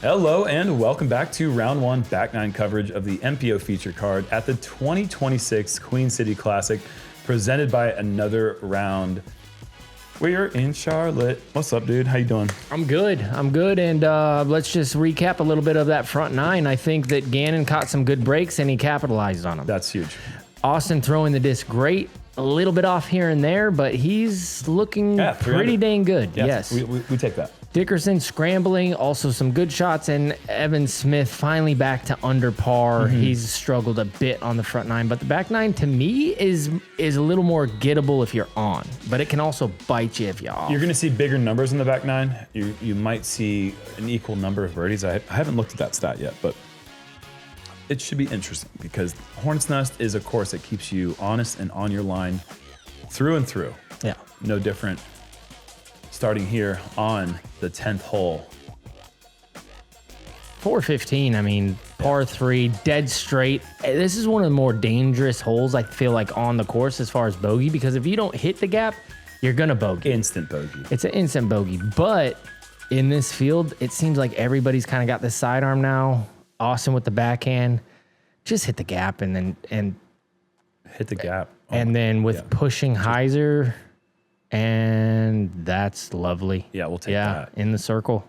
Hello and welcome back to round one back nine coverage of the MPO feature card at the 2026 Queen City Classic, presented by Another Round. We're in Charlotte. What's up, dude? How you doing? I'm good. And let's just recap a little bit of that front nine. I think that Gannon caught some good breaks and he capitalized on them. That's huge. Austin throwing the disc great. A little bit off here and there, but he's looking pretty dang good. Yeah, yes. We take that. Dickerson scrambling, also some good shots, and Evan Smith finally back to under par. He's struggled a bit on the front nine, but the back nine to me is a little more gettable if you're on, but it can also bite you if you're off. You're going to see bigger numbers in the back nine. You might see an equal number of birdies. I haven't looked at that stat yet, but it should be interesting because Hornets Nest is a course that keeps you honest and on your line through and through. Yeah. No different starting here on the 10th hole. 415, I mean, par three, dead straight. This is one of the more dangerous holes, I feel like, on the course as far as bogey, because if you don't hit the gap, you're going to bogey. Instant bogey. It's an instant bogey. But in this field, it seems like everybody's kind of got the sidearm now. Austin with the backhand. Just hit the gap and then Hit the gap. and then with pushing hyzer, and that's lovely. Yeah, we'll take that. In the circle.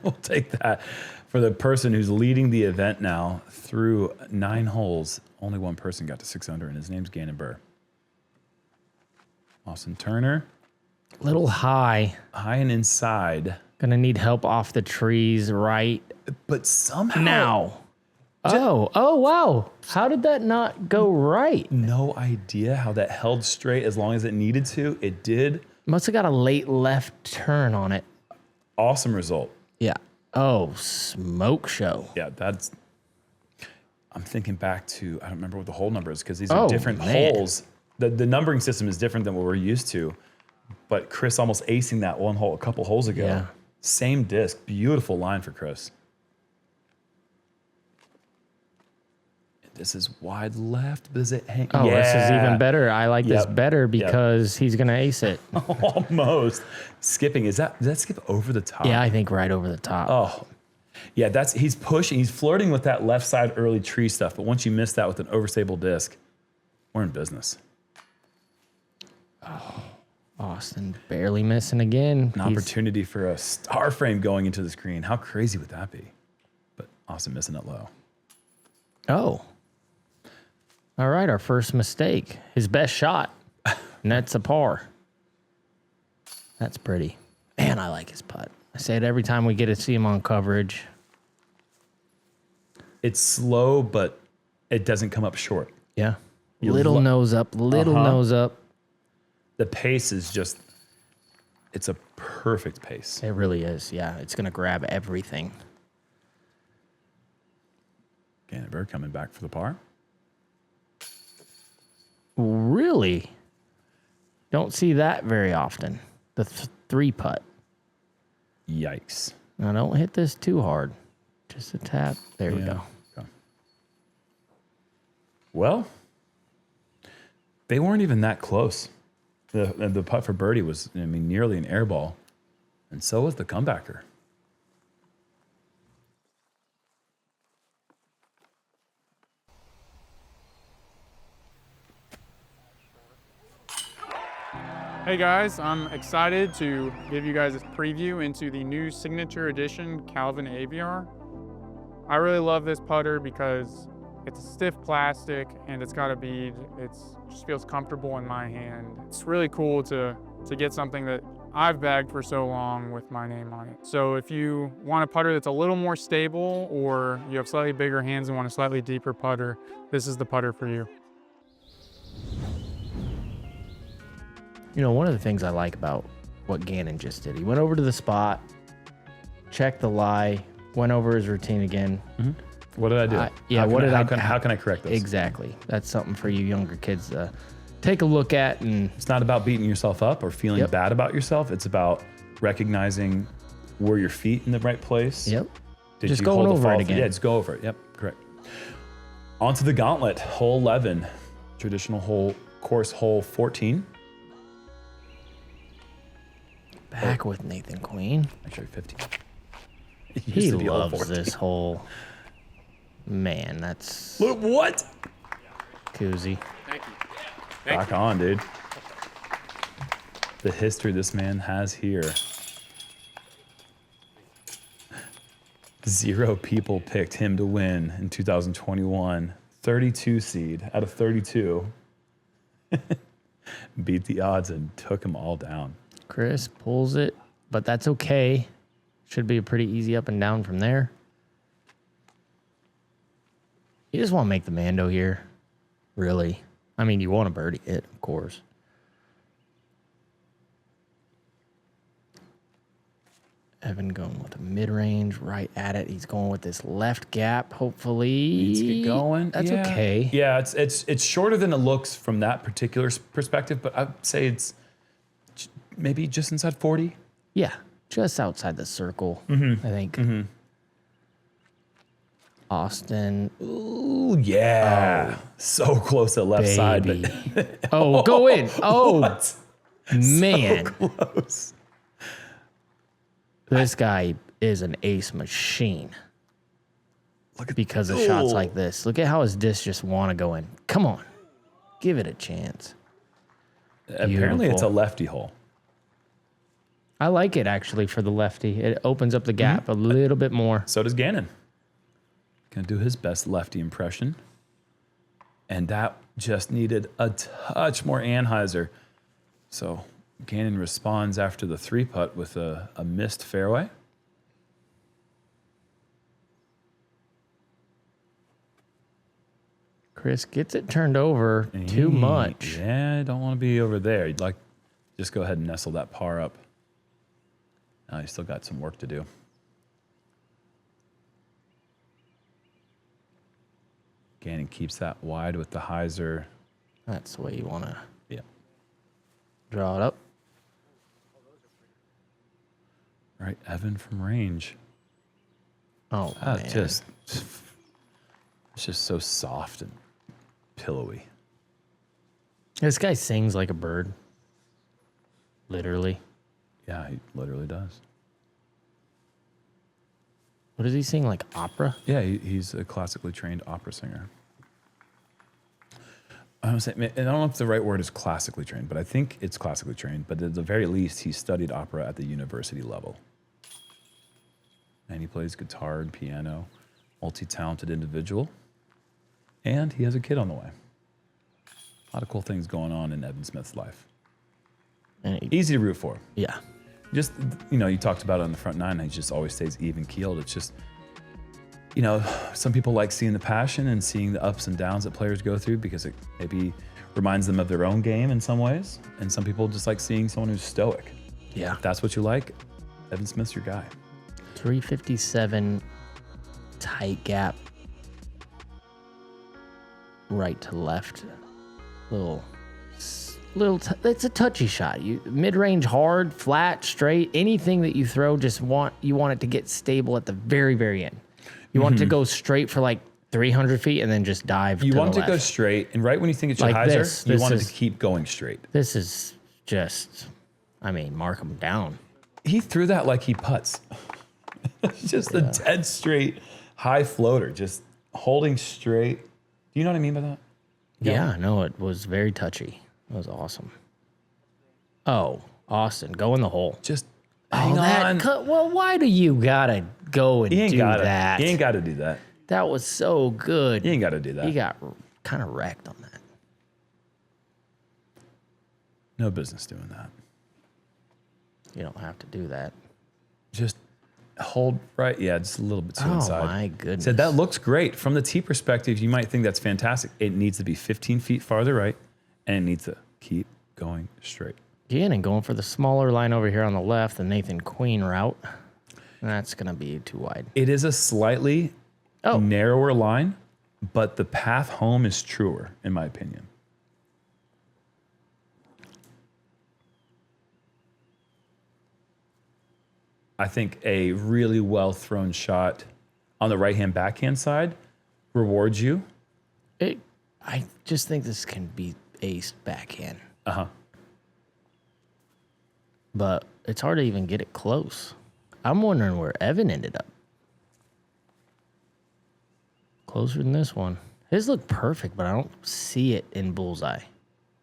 We'll take that. For the person who's leading the event now through 9 holes, only one person got to 6 under, and his name's Gannon Buhr. Austin Turner. Little high. High and inside. Gonna need help off the trees right But somehow... now. Oh, wow. How did that not go right? No idea how that held straight as long as it needed to. It did. Must have got a late left turn on it. Awesome result. Yeah. Oh, smoke show. Yeah, that's... I'm thinking back to... I don't remember what the hole number is because these are different holes. The numbering system is different than what we're used to. But Chris almost acing that one hole a couple holes ago. Yeah. Same disc. Beautiful line for Chris. This is wide left. Does it hang? Oh, this is even better. I like this better because he's going to ace it. Almost. Skipping. Does that skip over the top? Yeah, I think right over the top. Oh. Yeah, he's pushing. He's flirting with that left side early tree stuff. But once you miss that with an overstable disc, we're in business. Oh, Austin barely missing again. An opportunity for a star frame going into the green. How crazy would that be? But Austin missing it low. Oh. All right, our first mistake. His best shot. And that's a par. That's pretty. Man, I like his putt. I say it every time we get to see him on coverage. It's slow, but it doesn't come up short. Yeah. Little nose up, nose up. The pace is just, it's a perfect pace. It really is. Yeah, it's going to grab everything. Gannon Buhr coming back for the par. Really? Don't see that very often. The 3 putt. Yikes. Now, don't hit this too hard. Just a tap. There we go. Okay. Well, they weren't even that close. The putt for birdie was, nearly an air ball. And so was the comebacker. Hey guys, I'm excited to give you guys a preview into the new signature edition Calvin AVR. I really love this putter because it's a stiff plastic and it's got a bead. It just feels comfortable in my hand. It's really cool to get something that I've bagged for so long with my name on it. So if you want a putter that's a little more stable or you have slightly bigger hands and want a slightly deeper putter, this is the putter for you. You know, one of the things I like about what Gannon just did, he went over to the spot, checked the lie, went over his routine again. What did I do? How can I correct this? Exactly. That's something for you younger kids to take a look at. And it's not about beating yourself up or feeling bad about yourself. It's about recognizing were your feet in the right place. Yep. Did just you going hold over it again. Yeah, just go over it. Yep, correct. On to the gauntlet, hole 11, traditional hole, course hole 14. Back with Nathan Queen. Actually 15. He used to be hole loves 14. this hole. Man, that's What? koozie. Thank you. Rock on, dude. The history this man has here. 0 people picked him to win in 2021. 32 seed out of 32. Beat the odds and took them all down. Chris pulls it, but that's okay. Should be a pretty easy up and down from there. You just want to make the Mando here, really. I mean, you want to birdie it, of course. Evan going with a mid-range right at it. He's going with this left gap, hopefully. Needs to get going. That's Yeah. okay. Yeah, it's shorter than it looks from that particular perspective, but I'd say it's maybe just inside 40. Yeah, just outside the circle, I think. Austin. Ooh, yeah. So close to left side. Baby. But Oh, go in. Oh, what? man. So close. This guy is an ace machine Look at because of shots Ooh. like this. Look at how his discs just want to go in. Come on. Give it a chance. Apparently it's a Beautiful. lefty hole. I like it, actually, for the lefty. It opens up the gap a little bit more. So does Gannon. Gonna do his best lefty impression. And that just needed a touch more Anheuser. So Gannon responds after the 3-putt with a missed fairway. Chris gets it turned over too much. Yeah, don't want to be over there. You'd like just go ahead and nestle that par up. Now you still got some work to do. Gannon keeps that wide with the hyzer. That's the way you want to Yeah. draw it up. All right, Evan from range. Oh, Ah, man. it's just so soft and pillowy. This guy sings like a bird. Literally. Yeah, he literally does. What does he sing? Like opera? Yeah, he's a classically trained opera singer. I don't know if the right word is classically trained, but I think it's classically trained. But at the very least, he studied opera at the university level. And he plays guitar and piano, multi-talented individual. And he has a kid on the way. A lot of cool things going on in Evan Smith's life. And Easy to root for. yeah. Just, you talked about it on the front nine. He just always stays even keeled. It's just, some people like seeing the passion and seeing the ups and downs that players go through because it maybe reminds them of their own game in some ways. And some people just like seeing someone who's stoic. Yeah. If that's what you like, Evan Smith's your guy. 357 tight gap. Right to left. It's a touchy shot. You mid-range, hard, flat, straight, anything that you throw, you want it to get stable at the very, very end. You want it to go straight for like 300 feet and then just dive. You to want the it to go left. straight, and right when you think it's your Like hyzer, this. you This want it is- to keep going straight. This is just, mark them down. He threw that like he putts. It's just a dead straight high floater, just holding straight. Do you know what I mean by that? Yeah, no, it was very touchy. It was awesome. Oh, Austin, go in the hole. Just hang on. Well, why do you gotta go and He ain't do got that? He ain't got to do that. That was so good. He ain't got to do that. He got kind of wrecked on that. No business doing that. You don't have to do that. Just hold right. Yeah, just a little bit too Oh, inside. my goodness. Said that looks great. From the tee perspective, you might think that's fantastic. It needs to be 15 feet farther right, and it needs to keep going straight. Gannon going for the smaller line over here on the left, the Nathan Queen route. That's going to be too wide. It is a slightly Oh. narrower line, but the path home is truer, in my opinion. I think a really well thrown shot on the right-hand backhand side rewards you. I just think this can be aced backhand. Uh-huh. But it's hard to even get it close. I'm wondering where Evan ended up. closer than this one. His looked perfect, but I don't see it in bullseye.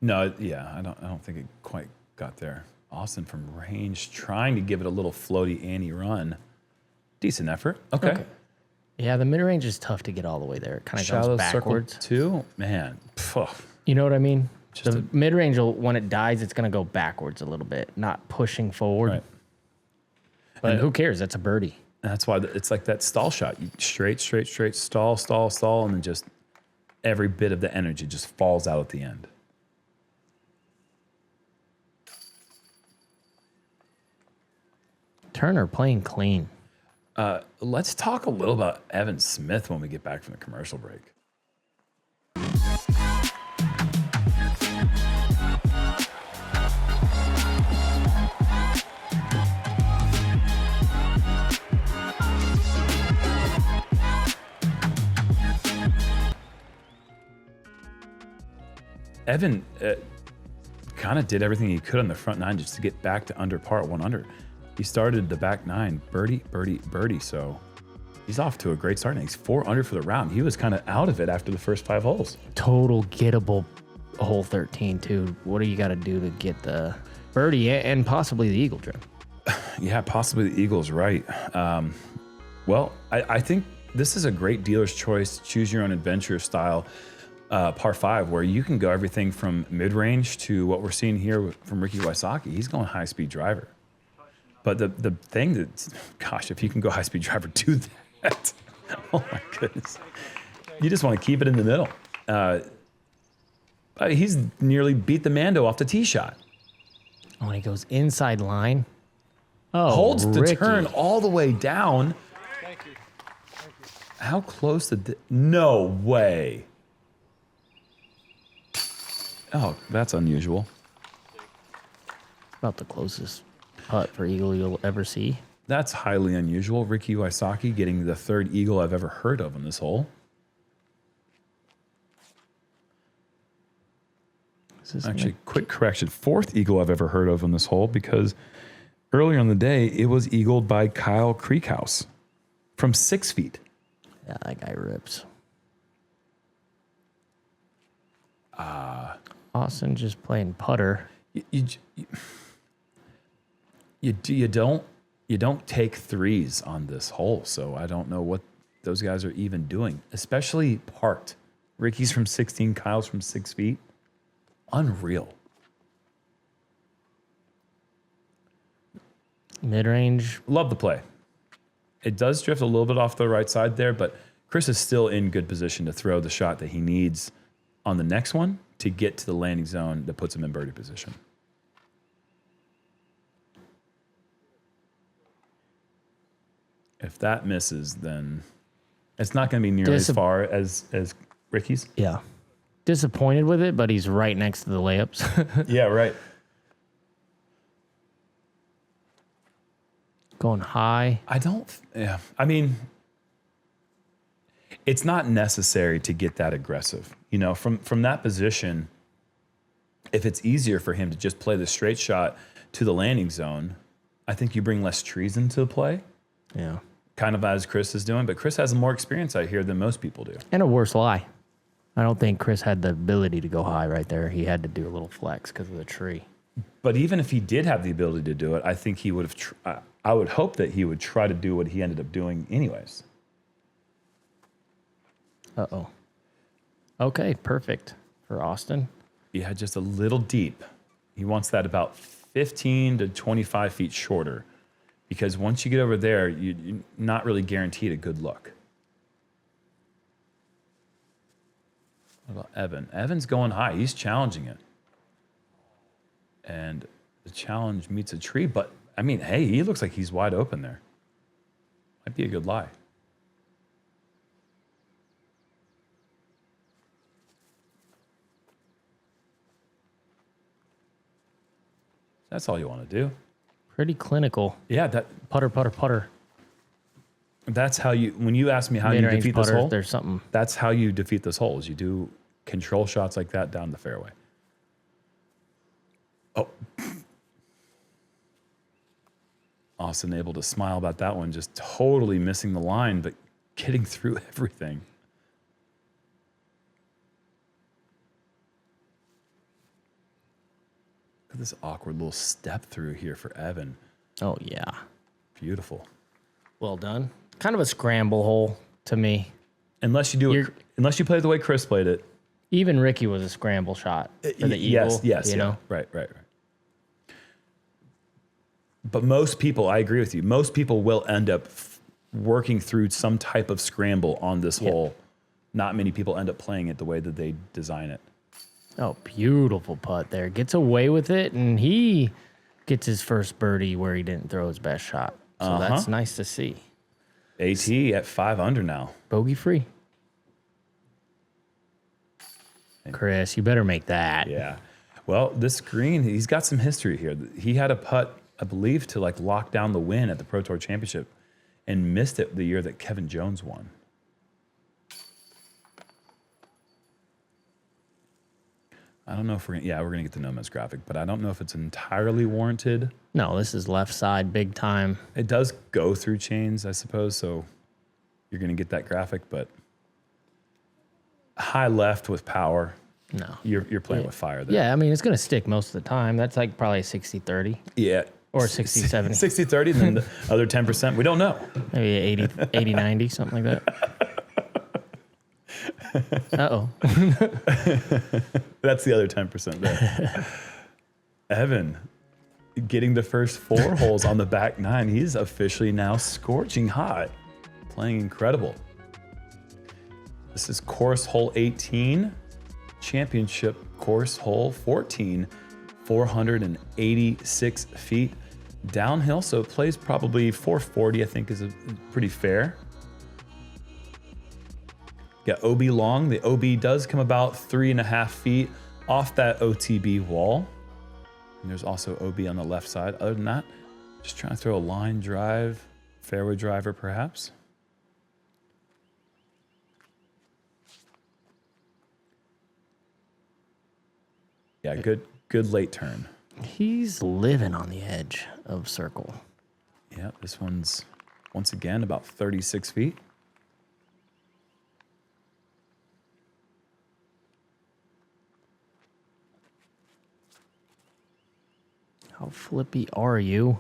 No, yeah, I don't think it quite got there. Austin from range, trying to give it a little floaty Annie run. Decent effort. Okay. Yeah, the mid range is tough to get all the way there. It kind of Shallow goes backwards. circle too, man. Phew. You know what I mean? Just The mid range, when it dies, it's going to go backwards a little bit, not pushing forward. Right. But who cares? That's a birdie. That's why it's like that stall shot. You straight, stall, and then just every bit of the energy just falls out at the end. Turner playing clean. Let's talk a little about Evan Smith when we get back from the commercial break. Evan kind of did everything he could on the front nine just to get back to under par at 1 under. He started the back nine, birdie, so he's off to a great start. He's 4 under for the round. He was kind of out of it after the first 5 holes. Total gettable hole 13, too. What do you got to do to get the birdie and possibly the eagle, Jerm? Yeah, possibly the eagle's right. Well, I think this is a great dealer's choice, choose your own adventure style par 5, where you can go everything from mid-range to what we're seeing here from Ricky Wysocki. He's going high-speed driver. But the thing that, gosh, if you can go high-speed driver, do that. Oh, my goodness. You just want to keep it in the middle. He's nearly beat the Mando off the tee shot. Oh, and he goes inside line. Oh, Holds the Ricky. turn all the way down. Thank you. How close did no way. Oh, that's unusual. About the closest putt for eagle you'll ever see. That's highly unusual. Ricky Wysocki getting the 3rd eagle I've ever heard of in this hole. Actually, quick correction. 4th eagle I've ever heard of in this hole, because earlier in the day, it was eagled by Kyle Creekhouse from 6 feet. Yeah, that guy rips. Austin just playing putter. You don't take threes on this hole, so I don't know what those guys are even doing, especially parked. Ricky's from 16, Kyle's from 6 feet. Unreal. Mid-range. Love the play. It does drift a little bit off the right side there, but Chris is still in good position to throw the shot that he needs on the next one to get to the landing zone that puts him in birdie position. If that misses, then it's not going to be nearly as far as Ricky's. Yeah. Disappointed with it, but he's right next to the layups. Yeah, right. Going high. I mean, it's not necessary to get that aggressive. You know, from that position, if it's easier for him to just play the straight shot to the landing zone, I think you bring less trees into play. Yeah. Kind of as Chris is doing, but Chris has more experience out here than most people do. And a worse lie. I don't think Chris had the ability to go high right there. He had to do a little flex because of the tree. But even if he did have the ability to do it, I think he would have. I would hope that he would try to do what he ended up doing anyways. Uh-oh. Okay, perfect for Austin. Yeah, just a little deep. He wants that about 15 to 25 feet shorter, because once you get over there, you're not really guaranteed a good look. What about Evan? Evan's going high. He's challenging it. And the challenge meets a tree, but, I mean, hey, he looks like he's wide open there. Might be a good lie. That's all you want to do. Pretty clinical. Yeah, that Putter. that's how you, when you ask me how you Mid-range defeat this putter, hole, there's something. that's how you defeat this hole, is you do control shots like that down the fairway. Oh. Austin able to smile about that one, just totally missing the line, but getting through everything. Look at this awkward little step through here for Evan. Oh, yeah. Beautiful. Well done. Kind of a scramble hole to me. Unless you do it, unless you play it the way Chris played it. Even Ricky was a scramble shot for the eagle. Yes, you know? Right. But most people, I agree with you, most people will end up working through some type of scramble on this hole. Not many people end up playing it the way that they design it. Oh, beautiful putt there. Gets away with it, and he gets his first birdie where he didn't throw his best shot. So that's nice to see. AT at 5 under now. Bogey free. Chris, you better make that. Yeah. Well, this green, he's got some history here. He had a putt, I believe, to like lock down the win at the Pro Tour Championship and missed it the year that Kevin Jones won. I don't know if we're going to get the Jomez graphic, but I don't know if it's entirely warranted. No, this is left side big time. It does go through chains, I suppose, so you're going to get that graphic, but high left with power. No. You're playing with fire there. Yeah, I mean, it's going to stick most of the time. That's like probably a 60-30. Yeah. Or 60-70. 60-30, and then the other 10%, we don't know. Maybe 80-90, something like that. Uh-oh. That's the other 10% there. Evan getting the first 4 holes on the back 9. He's officially now scorching hot, playing incredible. This is course hole 18, championship course hole 14, 486 feet downhill. So it plays probably 440, I think is pretty fair. Got OB long. The OB does come about 3.5 feet off that OTB wall. And there's also OB on the left side. Other than that, just trying to throw a line drive, fairway driver perhaps. Yeah, good late turn. He's living on the edge of circle. Yeah, this one's once again about 36 feet. How flippy are you?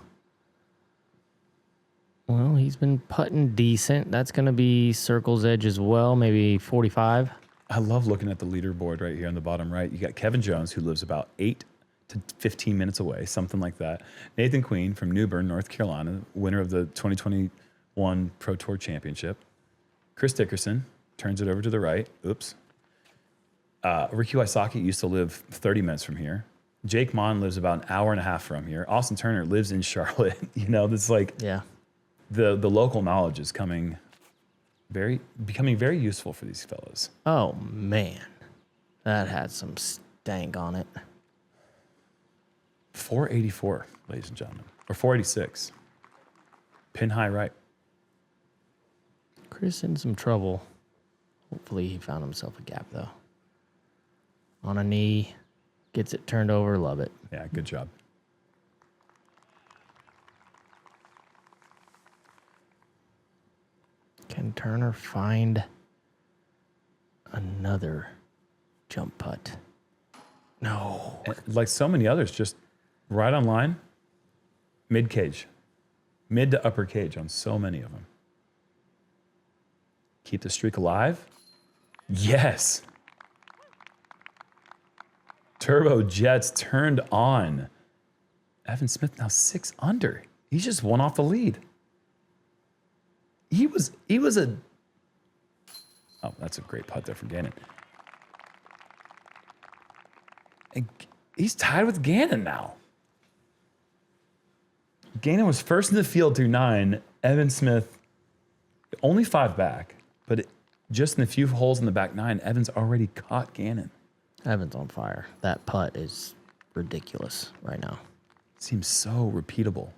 Well, he's been putting decent. That's going to be circle's edge as well, maybe 45. I love looking at the leaderboard right here on the bottom right. You got Kevin Jones, who lives about 8 to 15 minutes away, something like that. Nathan Queen from New Bern, North Carolina, winner of the 2021 Pro Tour Championship. Chris Dickerson turns it over to the right. Oops. Ricky Wysocki used to live 30 minutes from here. Jake Mon lives about an hour and a half from here. Austin Turner lives in Charlotte. You know, this like the local knowledge is becoming very useful for these fellas. Oh man, that had some stank on it. 484, ladies and gentlemen, or 486. Pin high right. Chris in some trouble. Hopefully he found himself a gap though. On a knee. Gets it turned over, love it. Yeah, good job. Can Turner find another jump putt? No. Like so many others, just right on line, mid cage, mid to upper cage on so many of them. Keep the streak alive. Yes. Turbo Jets turned on. Evan Smith now 6 under. He's just one off the lead. He was a. Oh, that's a great putt there for Gannon. And he's tied with Gannon now. Gannon was first in the field through 9. Evan Smith only 5 back, but just in a few holes in the back 9, Evan's already caught Gannon. Evan's on fire. That putt is ridiculous right now. Seems so repeatable.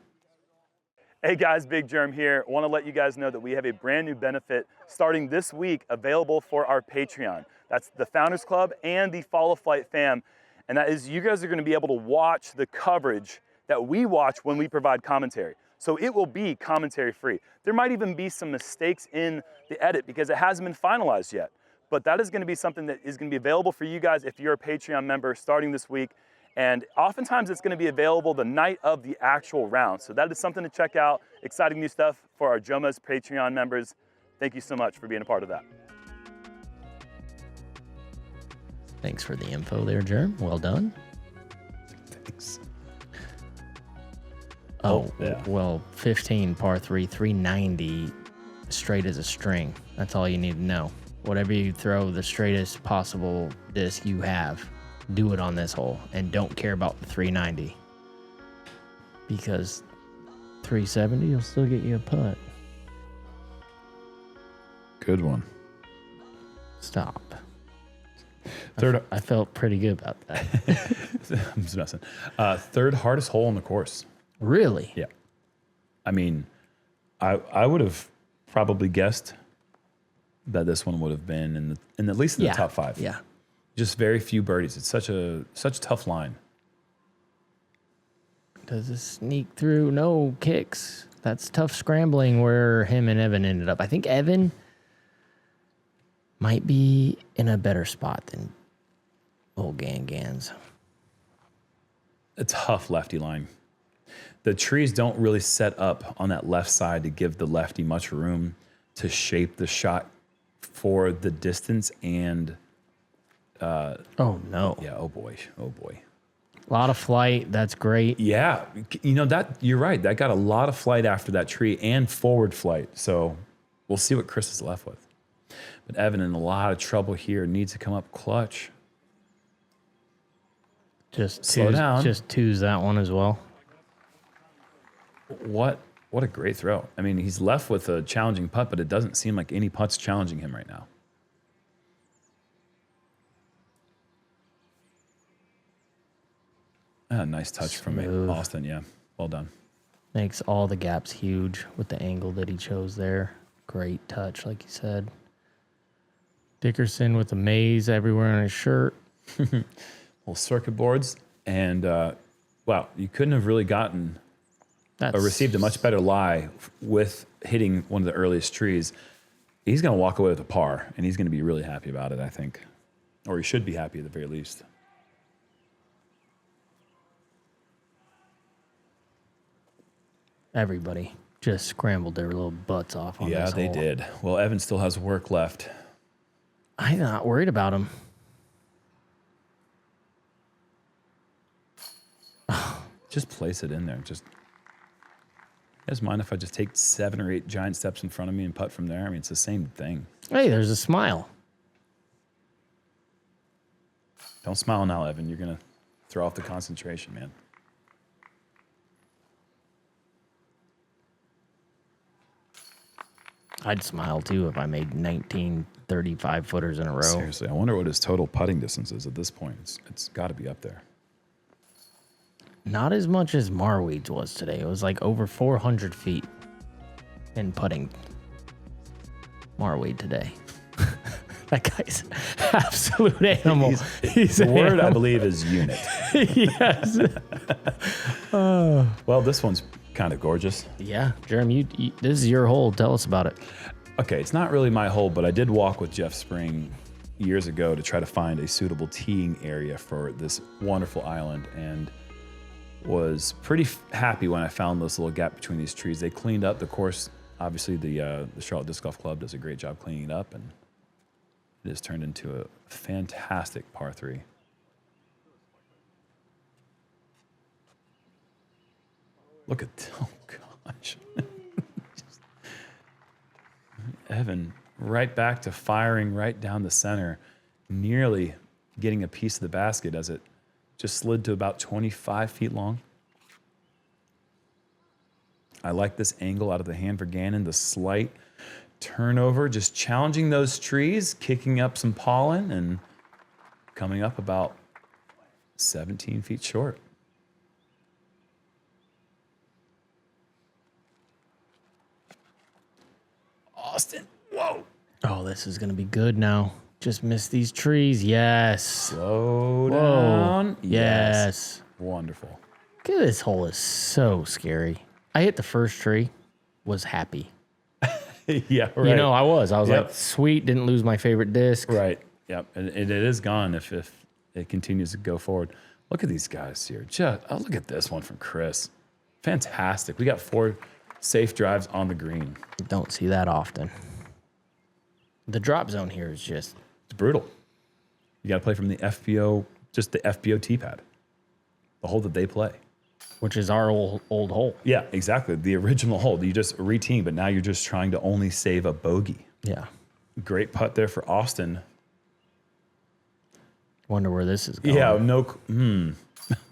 Hey guys, Big Jerm here. Want to let you guys know that we have a brand new benefit starting this week available for our Patreon. That's the Founders Club and the Follow Flight fam. And that is you guys are going to be able to watch the coverage that we watch when we provide commentary. So it will be commentary free. There might even be some mistakes in the edit because it hasn't been finalized yet. But that is going to be something that is going to be available for you guys if you're a Patreon member starting this week. And oftentimes it's gonna be available the night of the actual round. So that is something to check out. Exciting new stuff for our Jomez Patreon members. Thank you so much for being a part of that. Thanks for the info there, Jerm. Well done. Thanks. Oh, yeah. Well, 15, par 3, 390, straight as a string. That's all you need to know. Whatever you throw, the straightest possible disc you have, do it on this hole, and don't care about the 390. Because 370 will still get you a putt. Good one. Stop. Third, I felt pretty good about that. I'm just messing. Third hardest hole on the course. Really? Yeah. I mean, I would have probably guessed that this one would have been in at least in the top 5. Yeah. Just very few birdies. It's such a tough line. Does it sneak through? No kicks. That's tough scrambling where him and Evan ended up. I think Evan might be in a better spot than old Gans. A tough lefty line. The trees don't really set up on that left side to give the lefty much room to shape the shot for the distance and Oh, no. yeah, oh boy. A lot of flight. That's great. Yeah, you know, that you're right. That got a lot of flight after that tree and forward flight. So we'll see what Chris is left with. But Evan in a lot of trouble here, needs to come up clutch. Just Slow down. Just twos that one as well. What a great throw. I mean, he's left with a challenging putt, but it doesn't seem like any putt's challenging him right now. Nice touch from Austin. Yeah, well done. Makes all the gaps huge with the angle that he chose there. Great touch, like you said. Dickerson with the maze everywhere on his shirt. Little circuit boards. And, wow, you couldn't have really gotten or received a much better lie with hitting one of the earliest trees. He's going to walk away with a par, and he's going to be really happy about it, I think. Or he should be happy at the very least. Everybody just scrambled their little butts off on this Yeah, they hole. did. Well, Evan still has work left. I'm not worried about him. Just place it in there. Just, you guys mind if I just take 7 or 8 giant steps in front of me and putt from there? I mean, it's the same thing. Hey, there's a smile. Don't smile now, Evan. You're going to throw off the concentration, man. I'd smile too if I made 19 35-footers in a row. Seriously, I wonder what his total putting distance is at this point. It's got to be up there. Not as much as Marweed's was today. It was like over 400 feet in putting. Marweed today. That guy's an absolute animal. He's The an word, animal. I believe, is unit. Yes. Well, this one's kind of gorgeous. Yeah, Jerm, you this is your hole. Tell us about it. Okay, it's not really my hole, but I did walk with Jeff Spring years ago to try to find a suitable teeing area for this wonderful island, and was pretty happy when I found this little gap between these trees. They cleaned up the course. Obviously, the Charlotte Disc Golf Club does a great job cleaning it up, and it has turned into a fantastic par 3. Look at, oh gosh. Evan, right back to firing right down the center, nearly getting a piece of the basket as it just slid to about 25 feet long. I like this angle out of the hand for Gannon, the slight turnover, just challenging those trees, kicking up some pollen, and coming up about 17 feet short. Austin, whoa. Oh, this is gonna be good now. Just missed these trees. Yes. Slow Whoa. down. Yes. Wonderful. Look at this hole is so scary. I hit the first tree, was happy. Yeah, right. You know, I was Yep. like, sweet, didn't lose my favorite disc. Right. Yep. And it is gone if it continues to go forward. Look at these guys here. Look at this one from Chris. Fantastic. We got 4 safe drives on the green. Don't see that often. The drop zone here is just... It's brutal. You got to play from the FPO, just the FPO tee pad, the hole that they play. Which is our old hole. Yeah, exactly. The original hole. You just re-team, but now you're just trying to only save a bogey. Yeah. Great putt there for Austin. Wonder where this is going. Yeah,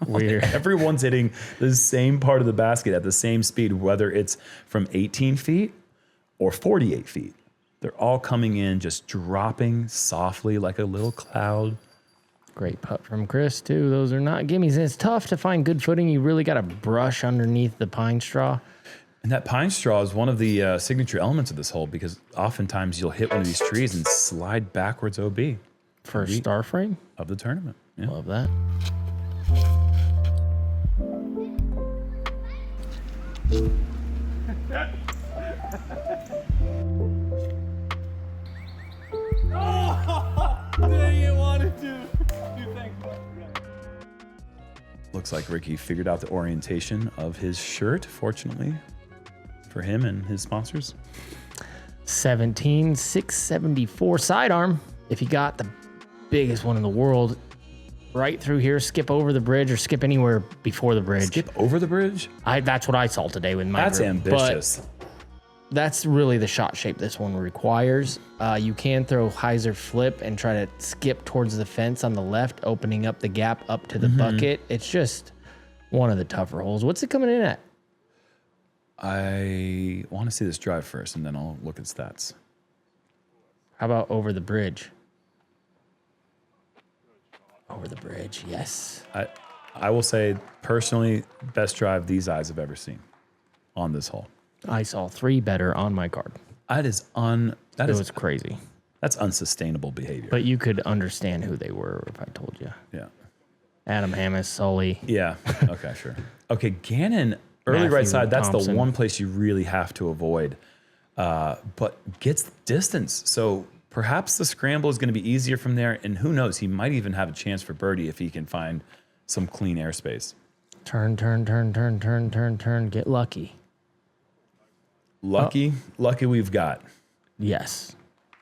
Weird. Everyone's hitting the same part of the basket at the same speed, whether it's from 18 feet or 48 feet. They're all coming in, just dropping softly like a little cloud. Great putt from Chris, too. Those are not gimmies. And it's tough to find good footing. You really got to brush underneath the pine straw. And that pine straw is one of the signature elements of this hole because oftentimes you'll hit one of these trees and slide backwards OB. First star frame of the tournament. Yeah. Love that. Dang it, wanted to. Dude, thanks. Looks like Ricky figured out the orientation of his shirt, fortunately, for him and his sponsors. 17,674 sidearm. If you got the biggest one in the world, right through here, skip over the bridge or skip anywhere before the bridge. Skip over the bridge? That's what I saw today with my That's group. ambitious. But that's really the shot shape this one requires. You can throw hyzer flip and try to skip towards the fence on the left, opening up the gap up to the bucket. It's just one of the tougher holes. What's it coming in at? I want to see this drive first, and then I'll look at stats. How about over the bridge? Over the bridge, yes. I will say, personally, best drive these eyes have ever seen on this hole. I saw 3 better on my card. That is crazy. That's unsustainable behavior. But you could understand who they were if I told you. Yeah. Adam Hammis, Sully. Yeah. Okay, sure. Okay, Gannon, early Matthew right side, that's Thompson. the one place you really have to avoid. But gets distance. So perhaps the scramble is going to be easier from there. And who knows, he might even have a chance for birdie if he can find some clean airspace. Turn, turn, turn, turn, turn, turn, turn. Get lucky. Lucky we've got. Yes.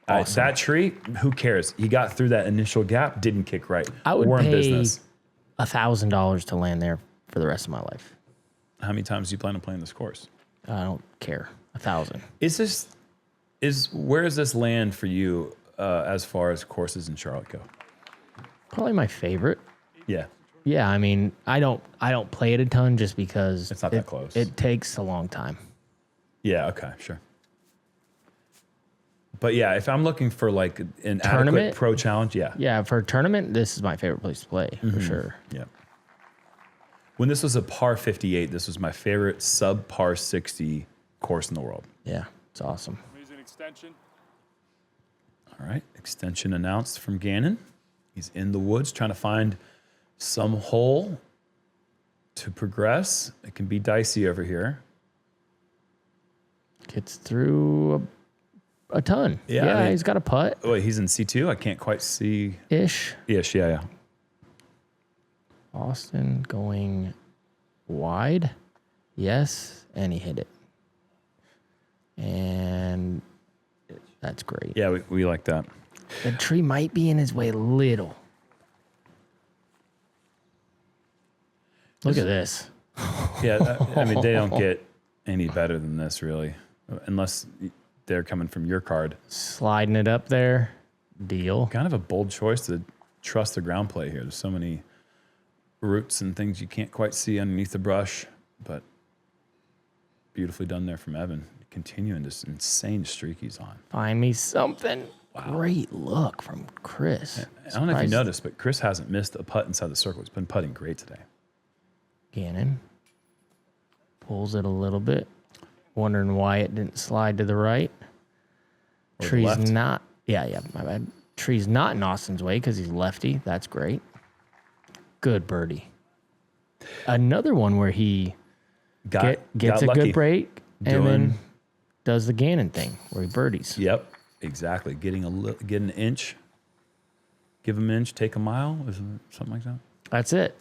Awesome. That tree, who cares? He got through that initial gap, didn't kick right. I would We're in pay business. $1,000 to land there for the rest of my life. How many times do you plan on playing this course? I don't care. 1,000. Where does this land for you as far as courses in Charlotte go? Probably my favorite. Yeah. Yeah, I mean, I don't play it a ton just because It's not that close. It takes a long time. Yeah, okay, sure. But yeah, if I'm looking for like an adequate Tournament? pro challenge, yeah. Yeah, for a tournament, this is my favorite place to play for sure. Yeah. When this was a par 58, this was my favorite sub par 60 course in the world. Yeah, it's awesome. Amazing extension. All right, extension announced from Gannon. He's in the woods trying to find some hole to progress. It can be dicey over here. Gets through a ton. Yeah, I mean- he's got a putt Wait, he's in C2? I can't quite see. ish. Ish, yeah. Austin going wide. Yes, and he hit it. And that's great. Yeah, we like that. The tree might be in his way a little. Look at this. Yeah, I mean, they don't get any better than this, really, unless they're coming from your card. Sliding it up there. Deal. Kind of a bold choice to trust the ground play here. There's so many roots and things you can't quite see underneath the brush, but beautifully done there from Evan. Continuing this insane streak he's on. Find me something. Wow. Great look from Chris. I don't know if you noticed, but Chris hasn't missed a putt inside the circle. He's been putting great today. Gannon pulls it a little bit. Wondering why it didn't slide to the right. Or the Tree's left. not. Yeah, my bad. Tree's not in Austin's way because he's lefty. That's great. Good birdie. Another one where he gets got a lucky. good break and Doing- then does the Gannon thing where he birdies. Yep, exactly. Get an inch, give him an inch, take a mile, is it something like that? That's it.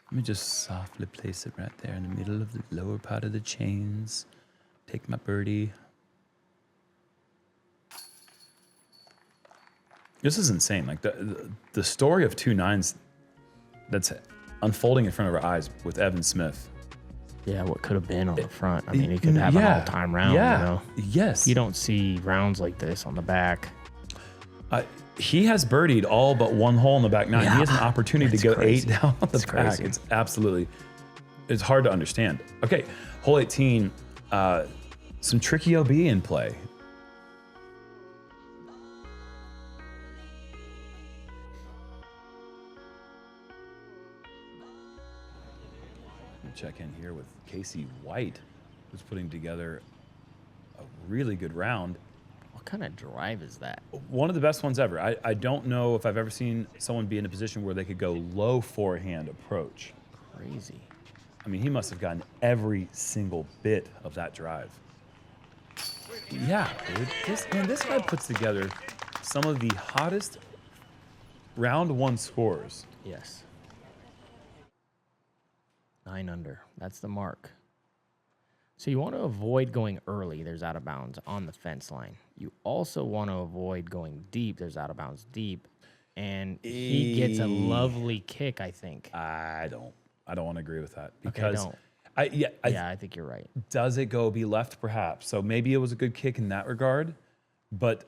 Let me just softly place it right there in the middle of the lower part of the chains. Take my birdie. This is insane. Like the story of 2 9s that's unfolding in front of our eyes with Evan Smith. Yeah, what could have been on the front. I mean, he could have an all-time round, you know? Yes. You don't see rounds like this on the back. He has birdied all but 1 hole in the back 9. Yeah. He has an opportunity to go Crazy. 8 down on the It's back. crazy. It's absolutely, it's hard to understand. Okay, hole 18, some tricky OB in play. Check in here with Casey White, who's putting together a really good round. What kind of drive is that? One of the best ones ever. I don't know if I've ever seen someone be in a position where they could go low forehand approach. Crazy. I mean, he must have gotten every single bit of that drive. Yeah, dude. This guy puts together some of the hottest round 1 scores. Yes. 9 under. That's the mark. So you want to avoid going early. There's out of bounds on the fence line. You also want to avoid going deep. There's out of bounds deep. And he gets a lovely kick, I think. I don't want to agree with that because don't. I think you're right. does it go be left perhaps? So maybe it was a good kick in that regard, but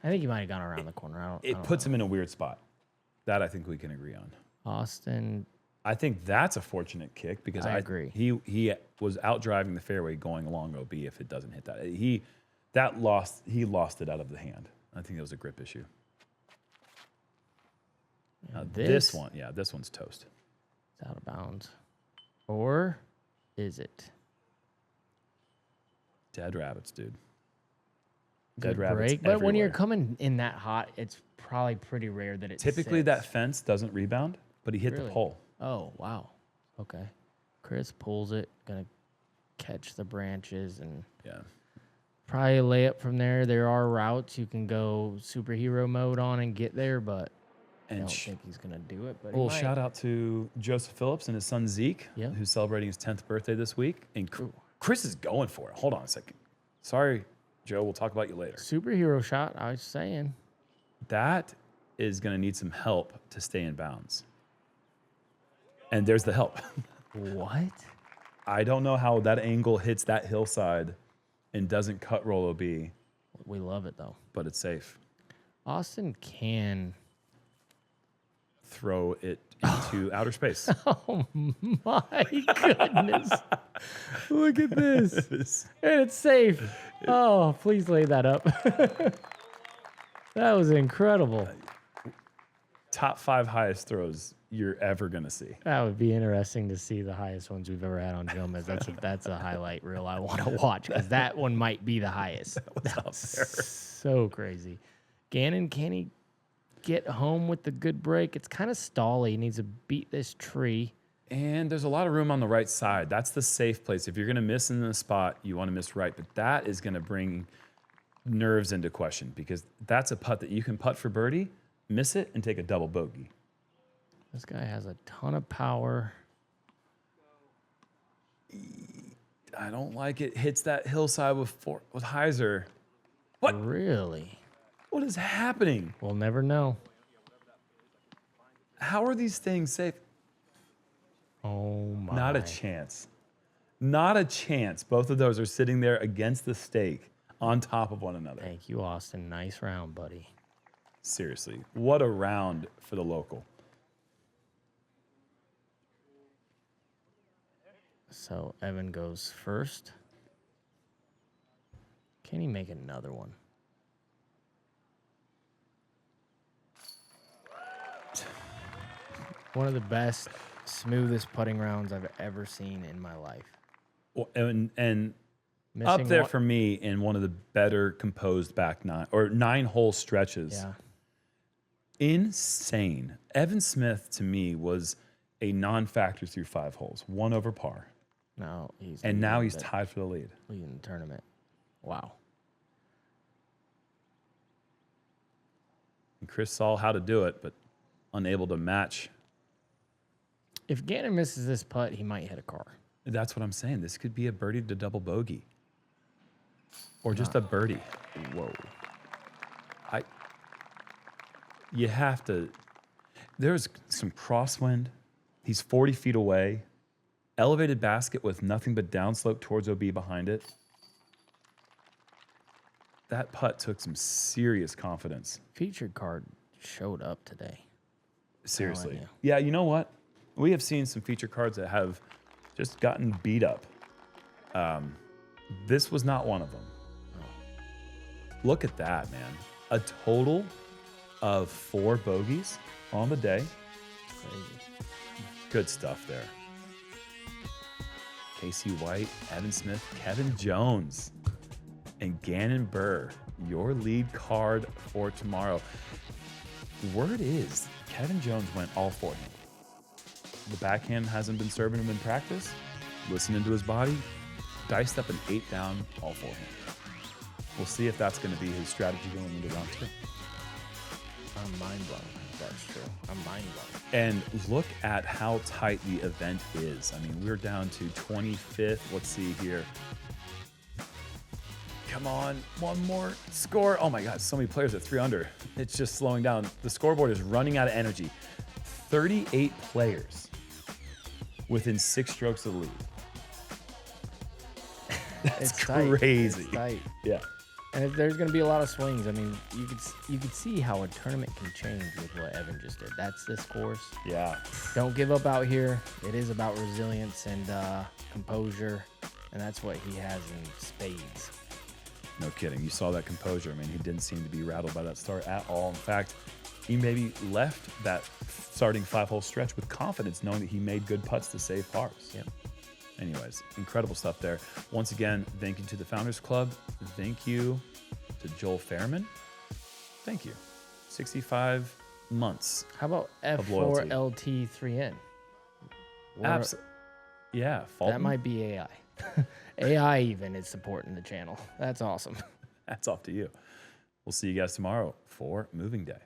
I think he might have gone around the corner. I it don't puts know. him in a weird spot. That I think we can agree on. Austin. I think that's a fortunate kick because I agree. He was out driving the fairway going along OB if it doesn't hit that. He lost it out of the hand. I think it was a grip issue. Now this one's toast. It's out of bounds. Or is it? Dead rabbits, dude. Good Dead rabbits break. But when you're everywhere. coming in that hot, it's probably pretty rare that it Typically sits. that fence doesn't rebound, but he hit Really? the pole. Oh, wow. Okay. Chris pulls it, gonna catch the branches and Yeah. probably lay up from there. There are routes you can go superhero mode on and get there, but I And don't think he's gonna do it. But a little shout out to Joseph Phillips and his son Zeke, Yeah. who's celebrating his 10th birthday this week. And Chris is going for it. Hold on a second. Sorry, Joe. We'll talk about you later. Superhero shot. I was saying. That is going to need some help to stay in bounds. And there's the help. What? I don't know how that angle hits that hillside and doesn't cut roll OB, We love it though. but it's safe. Austin can. Throw it into outer space. Oh my goodness! Look at this, and it's safe. Oh, please lay that up. That was incredible. Top 5 highest throws you're ever going to see. That would be interesting to see the highest ones we've ever had on Jomez. That's a highlight reel I want to watch because that one might be the highest. That's so crazy. Gannon, can he get home with the good break? It's kind of stally. He needs to beat this tree. And there's a lot of room on the right side. That's the safe place. If you're going to miss in the spot, you want to miss right. But that is going to bring nerves into question because that's a putt that you can putt for birdie, miss it, and take a double bogey. This guy has a ton of power. I don't like it. Hits that hillside with hyzer. What? Really? What is happening? We'll never know. How are these things safe? Oh my. Not a chance. Not a chance. Both of those are sitting there against the stake on top of one another. Thank you, Austin. Nice round, buddy. Seriously, what a round for the local. So Evan goes first. Can he make another one? One of the best, smoothest putting rounds I've ever seen in my life. Well, and Missing up there one- for me in one of the better composed back 9-hole stretches. Yeah. Insane. Evan Smith to me was a non-factor through 5 holes, 1 over par. Now he's And now he's leading tied for the lead. the tournament. Wow. And Chris saw how to do it, but unable to match If Gannon misses this putt, he might hit a car. That's what I'm saying. This could be a birdie to double bogey. Or just a birdie. Whoa. You have to. There's some crosswind. He's 40 feet away. Elevated basket with nothing but downslope towards OB behind it. That putt took some serious confidence. Featured card showed up today. Seriously. you. Yeah, you know what? We have seen some feature cards that have just gotten beat up. This was not one of them. Look at that, man. A total of 4 bogeys on the day. Crazy. Good stuff there. Casey White, Evan Smith, Kevin Jones, and Gannon Buhr, your lead card for tomorrow. Word is, Kevin Jones went all forehand. The backhand hasn't been serving him in practice. Listening to his body, diced up an 8 down, all forehand. We'll see if that's going to be his strategy going into round 2. I'm mind blown. That's true. I'm mind blown. And look at how tight the event is. I mean, we're down to 25th. Let's see here. Come on, one more score. Oh my God, so many players at 3 under. It's just slowing down. The scoreboard is running out of energy. 38 players within 6 strokes of the lead. That's It's tight. crazy. It's tight. Yeah. And if there's going to be a lot of swings. I mean, you could see how a tournament can change with what Evan just did. That's this course. Yeah. Don't give up out here. It is about resilience and composure, and that's what he has in spades. No kidding. You saw that composure. I mean, he didn't seem to be rattled by that start at all. In fact, he maybe left that starting 5-hole stretch with confidence, knowing that he made good putts to save pars. Yep. Anyways, incredible stuff there. Once again, thank you to the Founders Club. Thank you to Joel Fairman. Thank you. 65 months. How about Of loyalty. F4LT3N? Yeah, That Fulton. might be AI. AI even is supporting the channel. That's awesome. That's off to you. We'll see you guys tomorrow for Moving Day.